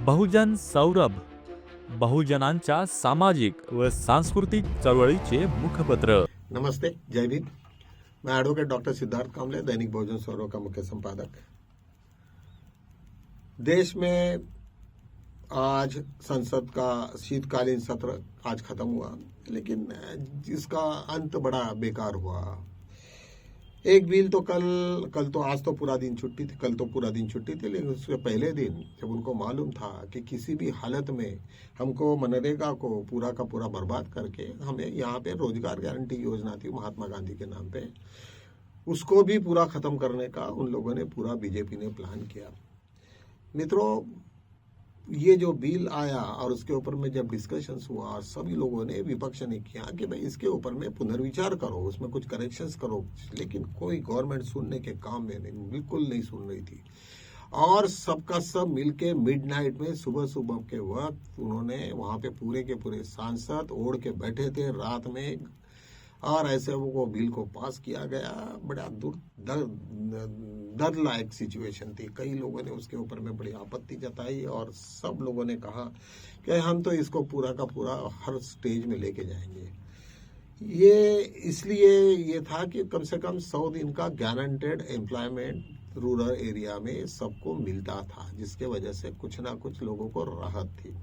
बहुजन सौरभ, बहुजनांच्या सामाजिक व सांस्कृतिक चळवळीचे मुखपत्र। नमस्ते, जय भीम। मैं एडवोकेट डॉक्टर सिद्धार्थ कामले, दैनिक बहुजन सौरभ का मुख्य संपादक। देश में आज संसद का शीतकालीन सत्र आज खत्म हुआ, लेकिन जिसका अंत बड़ा बेकार हुआ। एक बिल तो कल तो आज तो पूरा दिन छुट्टी थी, कल तो पूरा दिन छुट्टी थी, लेकिन उसके पहले दिन जब उनको मालूम था कि किसी भी हालत में हमको मनरेगा को पूरा का पूरा बर्बाद करके हमें यहाँ पे रोजगार गारंटी योजना थी महात्मा गांधी के नाम पे, उसको भी पूरा खत्म करने का उन लोगों ने पूरा बीजेपी ने प्लान किया। मित्रों, ये जो बिल आया और उसके ऊपर में जब डिस्कशंस हुआ, सभी लोगों ने, विपक्ष ने किया कि भाई इसके ऊपर में पुनर्विचार करो, उसमें कुछ करेक्शंस करो, लेकिन कोई गवर्नमेंट सुनने के काम में नहीं, बिल्कुल नहीं सुन रही थी। और सबका सब मिलके मिडनाइट में सुबह सुबह के वक्त उन्होंने वहां पे पूरे के पूरे सांसद ओढ़ के बैठे थे रात में, और ऐसे वो बिल को पास किया गया। बड़ा दर्द लायक सिचुएशन थी। कई लोगों ने उसके ऊपर में बड़ी आपत्ति जताई और सब लोगों ने कहा कि हम तो इसको पूरा का पूरा हर स्टेज में लेके जाएंगे। ये इसलिए ये था कि कम से कम 100 दिन का गारंटेड एम्प्लॉयमेंट रूरल एरिया में सबको मिलता था, जिसके वजह से कुछ ना कुछ लोगों को राहत थी।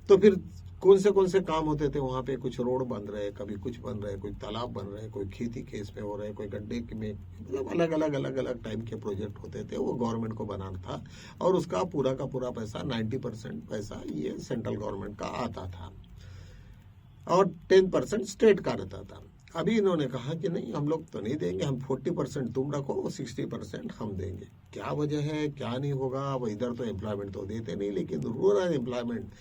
तो फिर कौन से काम होते थे वहां पे? कुछ रोड बन रहे, कभी कुछ बन रहे, कोई तालाब बन रहे, कोई खेती केस में हो रहे, कोई गड्ढे में, मतलब अलग अलग टाइप के प्रोजेक्ट होते थे। वो गवर्नमेंट को बनाना था और उसका पूरा का पूरा पैसा 90% पैसा ये सेंट्रल गवर्नमेंट का आता था और 10% स्टेट का रहता था। अभी इन्होंने कहा कि नहीं, हम लोग तो नहीं देंगे, हम 40% तुम रखो, 60% हम देंगे। क्या वजह है, क्या नहीं होगा? वो इधर तो एम्प्लॉयमेंट तो देते नहीं, लेकिन रूरल एम्प्लॉयमेंट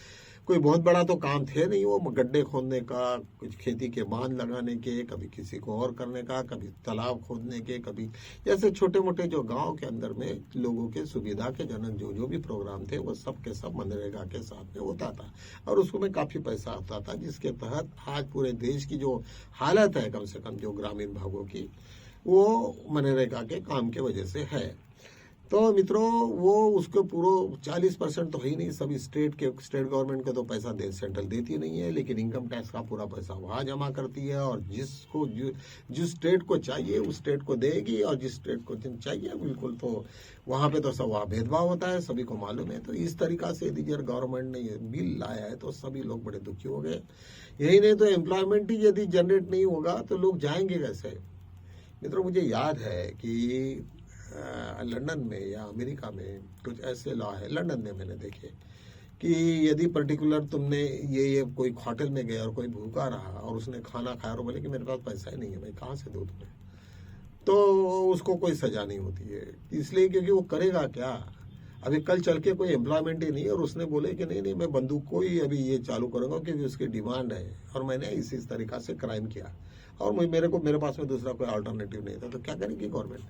कोई बहुत बड़ा तो काम थे नहीं। वो गड्ढे खोदने का, कुछ खेती के बांध लगाने के, कभी किसी को और करने का, कभी तालाब खोदने के, कभी ऐसे छोटे मोटे जो गांव के अंदर में लोगों के सुविधा के जनक जो भी प्रोग्राम थे, वो सब के सब मनरेगा के साथ में होता था और उसको में काफी पैसा आता था, जिसके तहत आज पूरे देश की जो हालत है, कम से कम जो ग्रामीण भागों की, वो मनरेगा के काम के वजह से है। तो मित्रों, वो उसको पूरा 40% तो है ही नहीं। सभी स्टेट गवर्नमेंट को तो पैसा सेंट्रल देती नहीं है, लेकिन इनकम टैक्स का पूरा पैसा वहां जमा करती है और जिस स्टेट को चाहिए उस स्टेट को देगी, और जिस स्टेट को चाहिए बिल्कुल, तो वहां पे तो सब वहां भेदभाव होता है, सभी को मालूम है। तो इस तरीका से यदि गवर्नमेंट ने ये बिल लाया है तो सभी लोग बड़े दुखी हो गए। यही नहीं तो एम्प्लॉयमेंट ही यदि जनरेट नहीं होगा तो लोग जाएंगे कैसे? मित्रों, मुझे याद है कि लंदन में या अमेरिका में कुछ ऐसे लॉ है, लंदन में मैंने देखे, कि यदि पर्टिकुलर तुमने ये कोई होटल में गया और कोई भूखा रहा और उसने खाना खाया और बोले कि मेरे पास पैसा ही नहीं है, मैं कहाँ से दूं तुम्हें, तो उसको कोई सजा नहीं होती है। इसलिए क्योंकि वो करेगा क्या? अभी कल चल के कोई एम्प्लॉयमेंट ही नहीं और उसने बोले कि नहीं मैं बंदूक को ही अभी ये चालू करूंगा क्योंकि उसकी डिमांड है और मैंने इसी तरीका से क्राइम किया और मेरे पास में दूसरा कोई अल्टरनेटिव नहीं था, तो क्या करेगी गवर्नमेंट?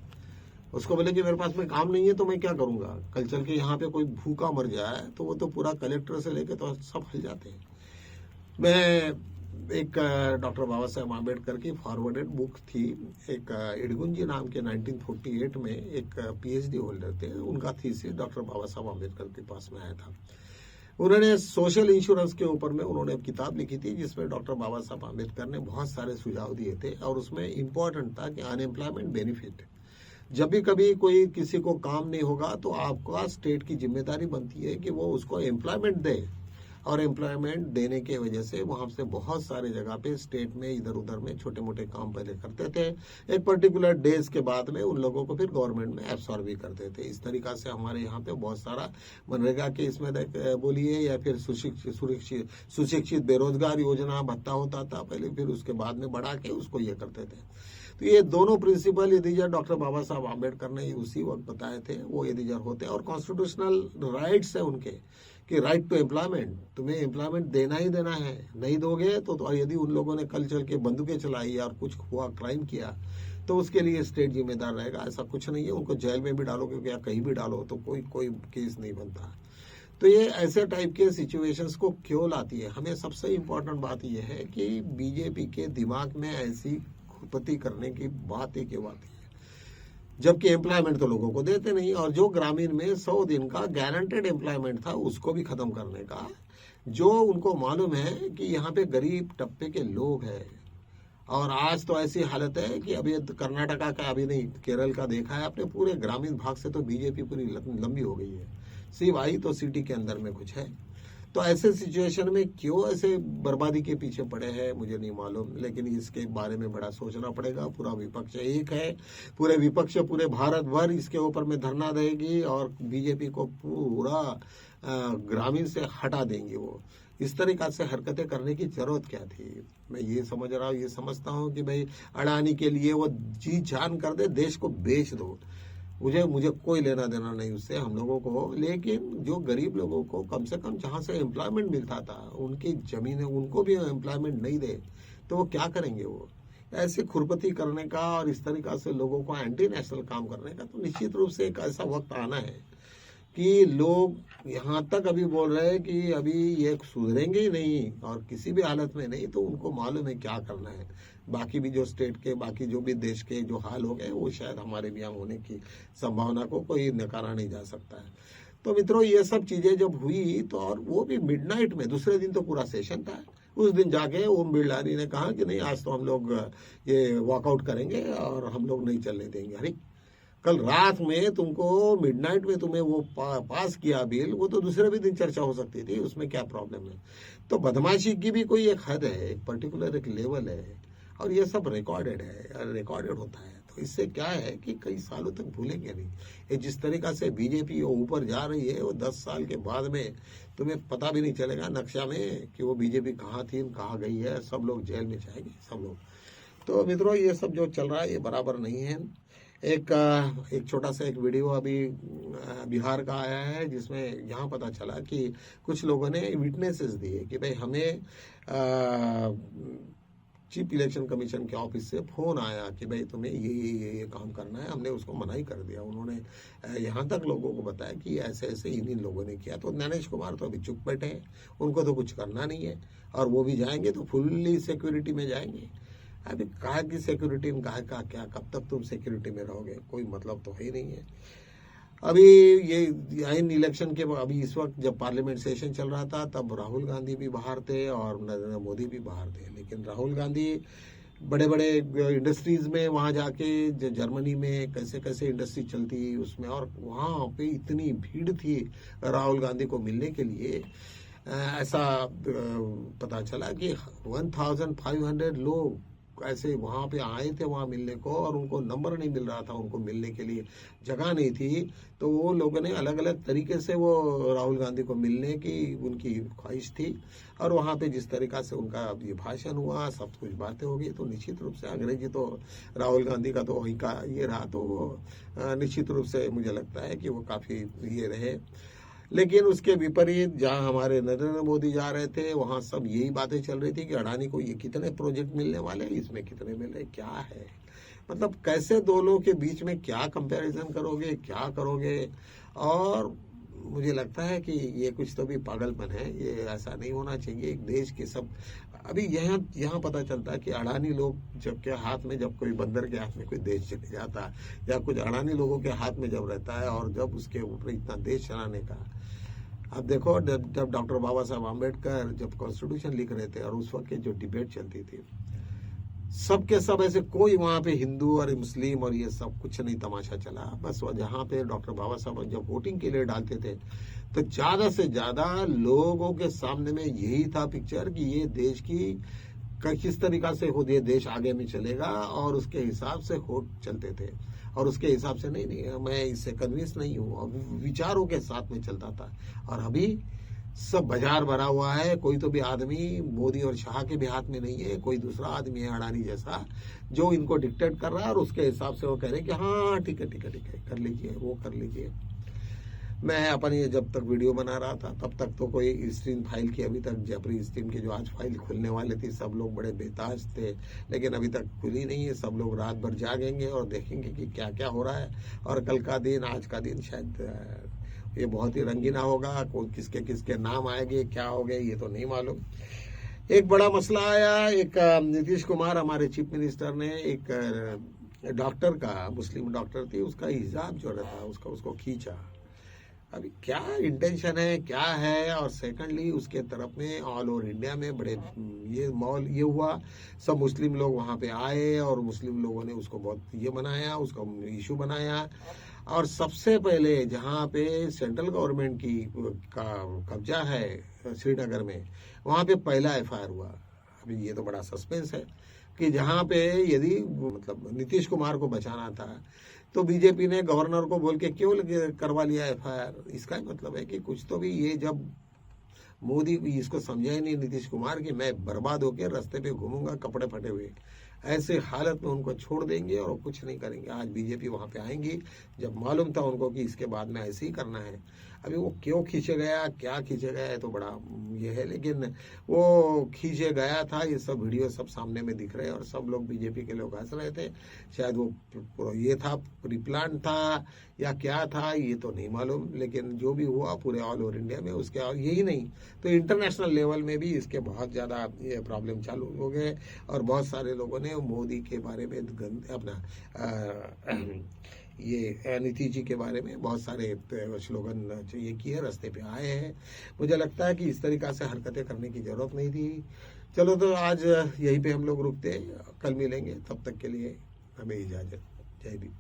उसको बोले कि मेरे पास में काम नहीं है तो मैं क्या करूंगा? कल चल के यहाँ पे कोई भूखा मर जाए तो वो तो पूरा कलेक्टर से लेके तो सब हिल जाते हैं। मैं एक डॉक्टर बाबा साहेब आम्बेडकर की फॉरवर्डेड बुक थी, एक इडगुंजी नाम के 1948 में एक पीएचडी होल्डर थे, उनका थीसिस डॉक्टर बाबा साहब आम्बेडकर के पास में आया था। उन्होंने सोशल इंश्योरेंस के ऊपर में उन्होंने किताब लिखी थी, जिसमें डॉक्टर बाबा साहब आम्बेडकर ने बहुत सारे सुझाव दिए थे और उसमें इम्पोर्टेंट था कि अनएम्प्लॉयमेंट बेनिफिट, जब भी कभी कोई किसी को काम नहीं होगा तो आपका स्टेट की जिम्मेदारी बनती है कि वो उसको एम्प्लॉयमेंट दे, और एम्प्लॉयमेंट देने के वजह से वहां से बहुत सारे जगह पे स्टेट में इधर उधर में छोटे मोटे काम पहले करते थे, एक पर्टिकुलर डेज के बाद में उन लोगों को फिर गवर्नमेंट में एब्सॉर्ब भी करते थे। इस तरीका से हमारे यहाँ पे बहुत सारा मनरेगा के इसमें बोलिए या फिर सुशिक्षित बेरोजगार योजना भत्ता होता था पहले, फिर उसके बाद में बढ़ा के उसको ये करते थे। तो ये दोनों प्रिंसिपल यदि डॉक्टर बाबा साहब आम्बेडकर ने उसी वक्त बताए थे, वो यदि होते हैं और कॉन्स्टिट्यूशनल राइट्स है उनके कि राइट टू एम्प्लॉयमेंट, तुम्हें एम्प्लॉयमेंट देना ही देना है, नहीं दोगे तो यदि उन लोगों ने कल चल के बंदूकें चलाई और कुछ हुआ, क्राइम किया, तो उसके लिए स्टेट जिम्मेदार रहेगा। ऐसा कुछ नहीं है, उनको जेल में भी डालो क्योंकि या कहीं भी डालो तो कोई केस नहीं बनता। तो ये ऐसे टाइप के सिचुएशंस को क्यों लाती है? हमें सबसे इम्पोर्टेंट बात यह है कि बीजेपी के दिमाग में ऐसी खुरपती करने की बात ही क्यों आती है? जबकि एम्प्लॉयमेंट तो लोगों को देते नहीं। और जो ग्रामीण में 100 दिन का गारंटेड एम्प्लॉयमेंट था उसको भी खत्म करने का, जो उनको मालूम है कि यहाँ पे गरीब टप्पे के लोग हैं। और आज तो ऐसी हालत है कि अभी कर्नाटका का अभी नहीं, केरल का देखा है आपने, पूरे ग्रामीण भाग से तो बीजेपी पूरी लंबी हो गई है, सिर्फ आई तो सिटी के अंदर में कुछ है। तो ऐसे सिचुएशन में क्यों ऐसे बर्बादी के पीछे पड़े हैं मुझे नहीं मालूम, लेकिन इसके बारे में बड़ा सोचना पड़ेगा। पूरा विपक्ष एक है, पूरे विपक्ष पूरे भारत भर इसके ऊपर में धरना देगी और बीजेपी को पूरा ग्रामीण से हटा देंगे। वो इस तरीका से हरकतें करने की जरूरत क्या थी? मैं ये समझ रहा हूँ, ये समझता हूँ कि भाई अडानी के लिए वो जी जान कर दे, देश को बेच दो, मुझे कोई लेना देना नहीं उससे, हम लोगों को। लेकिन जो गरीब लोगों को कम से कम जहां से एम्प्लॉयमेंट मिलता था, उनकी जमीनें, उनको भी एम्प्लॉयमेंट नहीं दे तो वो क्या करेंगे? वो ऐसे खुरपती करने का और इस तरीका से लोगों को एंटी नेशनल काम करने का तो निश्चित रूप से एक ऐसा वक्त आना है कि लोग यहाँ तक अभी बोल रहे हैं कि अभी ये सुधरेंगे ही नहीं और किसी भी हालत में नहीं, तो उनको मालूम है क्या करना है। बाकी भी जो स्टेट के, बाकी जो भी देश के जो हाल हो गए वो शायद हमारे भी यहाँ होने की संभावना को कोई नकारा नहीं जा सकता है। तो मित्रों, ये सब चीजें जब हुई तो, और वो भी मिडनाइट में, दूसरे दिन तो पूरा सेशन था, उस दिन जाके ओम बिरला ने कहा कि नहीं आज तो हम लोग ये वॉकआउट करेंगे और हम लोग नहीं चलने देंगे। अरे कल रात में तुमको मिडनाइट में तुम्हें वो पास किया बिल, वो तो दूसरे भी दिन चर्चा हो सकती थी, उसमें क्या प्रॉब्लम है? तो बदमाशी की भी कोई एक हद है, एक पर्टिकुलर एक लेवल है, और ये सब रिकॉर्डेड है, रिकॉर्डेड होता है। तो इससे क्या है कि कई सालों तक भूलेंगे नहीं। ये जिस तरीका से बीजेपी ऊपर जा रही है, वो 10 साल के बाद में तुम्हें पता भी नहीं चलेगा नक्शा में कि वो बीजेपी कहाँ थी, कहाँ गई है। सब लोग जेल में जाएंगे, सब लोग। तो मित्रों, ये सब जो चल रहा है ये बराबर नहीं है। एक छोटा सा एक वीडियो अभी बिहार का आया है, जिसमें यहाँ पता चला कि कुछ लोगों ने विटनेसेस दिए कि भाई हमें चीफ इलेक्शन कमीशन के ऑफिस से फोन आया कि भाई तुम्हें ये काम करना है। हमने उसको मना ही कर दिया। उन्होंने यहाँ तक लोगों को बताया कि ऐसे ऐसे इन लोगों ने किया। तो नीतीश कुमार तो अभी चुप बैठे हैं, उनको तो कुछ करना नहीं है, और वो भी जाएंगे तो फुल्ली सिक्योरिटी में जाएंगे। अभी कहा की सिक्योरिटी में, कहा का क्या, कब तक तुम सिक्योरिटी में रहोगे? कोई मतलब तो है ही नहीं है। अभी ये इन इलेक्शन के अभी इस वक्त जब पार्लियामेंट सेशन चल रहा था, तब राहुल गांधी भी बाहर थे और नरेंद्र मोदी भी बाहर थे। लेकिन राहुल गांधी बड़े बड़े इंडस्ट्रीज में वहां जाके, जर्मनी में कैसे कैसे इंडस्ट्री चलती उसमें, और वहां पे इतनी भीड़ थी राहुल गांधी को मिलने के लिए। ऐसा पता चला कि 1500 लोग ऐसे वहां पे आए थे वहां मिलने को, और उनको नंबर नहीं मिल रहा था, उनको मिलने के लिए जगह नहीं थी। तो वो लोगों ने अलग अलग तरीके से वो राहुल गांधी को मिलने की उनकी ख्वाहिश थी, और वहां पे जिस तरीका से उनका ये भाषण हुआ, सब कुछ बातें हो गई। तो निश्चित रूप से अंग्रेजी तो राहुल गांधी का तो वही का ये रहा, तो वो निश्चित रूप से मुझे लगता है कि वो काफी ये रहे। लेकिन उसके विपरीत जहां हमारे नरेंद्र मोदी जा रहे थे, वहां सब यही बातें चल रही थी कि अडानी को ये कितने प्रोजेक्ट मिलने वाले, इसमें कितने मिल रहे, क्या है मतलब, कैसे दोनों के बीच में क्या कंपैरिजन करोगे, क्या करोगे? और मुझे लगता है कि ये कुछ तो भी पागलपन है, ये ऐसा नहीं होना चाहिए। एक देश के सब अभी यहाँ पता चलता है कि अडानी लोग जब के हाथ में, जब कोई बंदर के हाथ में कोई देश चले जाता है, या कुछ अडानी लोगों के हाथ में जब रहता है, और जब उसके ऊपर इतना देश चलाने का। अब देखो, जब डॉक्टर बाबा साहब आम्बेडकर जब कॉन्स्टिट्यूशन लिख रहे थे, और उस वक्त की जो डिबेट चलती थी, सब के सब ऐसे, कोई वहां पे हिंदू और मुस्लिम और ये सब कुछ नहीं तमाशा चला। बस जहां पे डॉक्टर बाबा साहब जब वोटिंग के लिए डालते थे, तो ज्यादा से ज्यादा लोगों के सामने में यही था पिक्चर कि ये देश की किस तरीका से हो, ये देश आगे में चलेगा, और उसके हिसाब से वोट चलते थे। और उसके हिसाब से नहीं, मैं इससे कन्विंस नहीं हूँ, विचारों के साथ में चलता था। और अभी सब बाजार भरा हुआ है, कोई तो भी आदमी मोदी और शाह के भी हाथ में नहीं है, कोई दूसरा आदमी है अडानी जैसा, जो इनको डिक्टेट कर रहा है, और उसके हिसाब से वो कह रहे हैं कि हाँ ठीक है कर लीजिए, वो कर लीजिए। मैं अपन ये जब तक वीडियो बना रहा था, तब तक तो कोई स्ट्रीम फाइल की, अभी तक जबरी स्ट्रीम की जो आज फाइल खुलने वाली थी, सब लोग बड़े बेताज थे, लेकिन अभी तक खुली नहीं है। सब लोग रात भर जागेंगे और देखेंगे कि क्या क्या हो रहा है। और कल का दिन, आज का दिन शायद ये बहुत ही रंगीना होगा। किसके किसके नाम आएंगे, क्या हो गए, ये तो नहीं मालूम। एक बड़ा मसला आया, एक नीतीश कुमार हमारे चीफ मिनिस्टर ने एक डॉक्टर का, मुस्लिम डॉक्टर थी, उसका हिजाब जो रहता उसका उसको खींचा। अभी क्या इंटेंशन है, क्या है, और सेकंडली उसके तरफ में ऑल ओवर इंडिया में बड़े ये मॉल ये हुआ, सब मुस्लिम लोग वहाँ पे आए और मुस्लिम लोगों ने उसको बहुत ये बनाया, उसका इशू बनाया। और सबसे पहले जहाँ पे सेंट्रल गवर्नमेंट की का कब्जा है श्रीनगर में, वहाँ पे पहला एफआईआर हुआ। अभी ये तो बड़ा सस्पेंस है कि जहाँ पे यदि मतलब नीतीश कुमार को बचाना था तो बीजेपी ने गवर्नर को बोल के क्यों करवा लिया एफआईआर। इसका मतलब है कि कुछ तो भी, ये जब मोदी इसको समझा ही नहीं नीतीश कुमार कि मैं बर्बाद होकर रास्ते पे घूमूंगा कपड़े फटे हुए, ऐसे हालत में उनको छोड़ देंगे और कुछ नहीं करेंगे। आज बीजेपी वहां पे आएंगी, जब मालूम था उनको कि इसके बाद में ऐसे ही करना है। अभी वो क्यों खींचे गया, क्या खींचे गया है तो बड़ा ये है, लेकिन वो खींचे गया था, ये सब वीडियो सब सामने में दिख रहे हैं और सब लोग बीजेपी के लोग हंस रहे थे। शायद वो ये था, प्रीप्लान था या क्या था ये तो नहीं मालूम, लेकिन जो भी हुआ पूरे ऑल ओवर इंडिया में उसके यही नहीं तो इंटरनेशनल लेवल में भी इसके बहुत ज़्यादा ये प्रॉब्लम चालू हो गए और बहुत सारे लोगों ने मोदी के बारे में अपना ये नीतीश जी के बारे में बहुत सारे स्लोगन ये किए, रास्ते पे आए हैं। मुझे लगता है कि इस तरीक़ा से हरकतें करने की ज़रूरत नहीं थी। चलो तो आज यहीं पे हम लोग रुकते, कल मिलेंगे, तब तक के लिए हमें इजाज़त। जय भीम।